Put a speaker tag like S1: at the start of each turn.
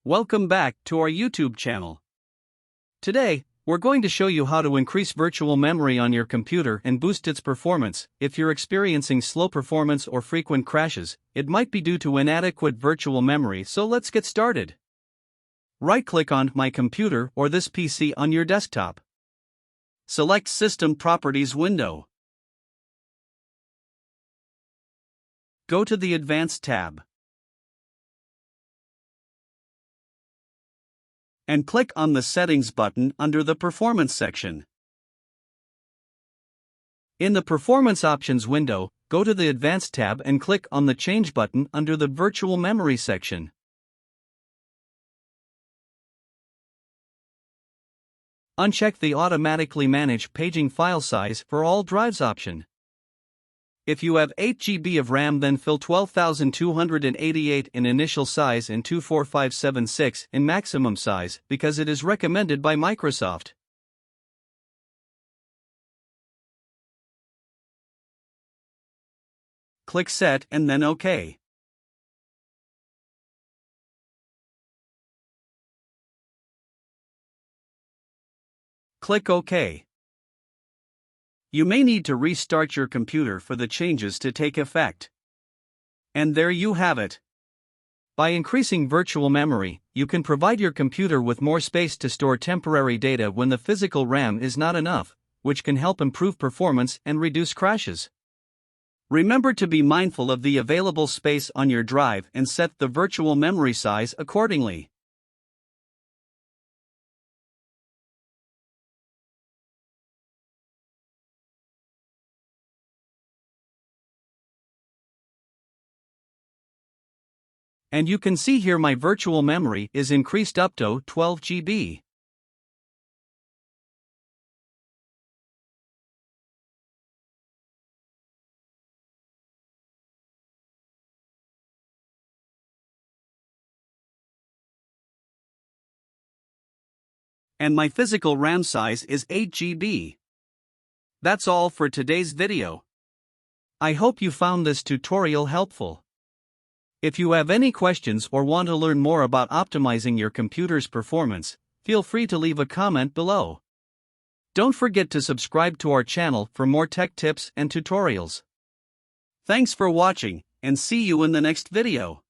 S1: Welcome back to our YouTube channel. Today, we're going to show you how to increase virtual memory on your computer and boost its performance. If you're experiencing slow performance or frequent crashes, it might be due to inadequate virtual memory, so let's get started. Right-click on My Computer or this PC on your desktop. Select System Properties window. Go to the Advanced tab. And click on the Settings button under the Performance section. In the Performance Options window, go to the Advanced tab and click on the Change button under the Virtual Memory section. Uncheck the Automatically Manage Paging File Size for all drives option. If you have 8 GB of RAM, then fill 12,288 in initial size and 24576 in maximum size because it is recommended by Microsoft. Click Set and then OK. Click OK. You may need to restart your computer for the changes to take effect. And there you have it. By increasing virtual memory, you can provide your computer with more space to store temporary data when the physical RAM is not enough, which can help improve performance and reduce crashes. Remember to be mindful of the available space on your drive and set the virtual memory size accordingly. And you can see here my virtual memory is increased up to 12 GB. And my physical RAM size is 8 GB. That's all for today's video. I hope you found this tutorial helpful. If you have any questions or want to learn more about optimizing your computer's performance, feel free to leave a comment below. Don't forget to subscribe to our channel for more tech tips and tutorials. Thanks for watching, and see you in the next video.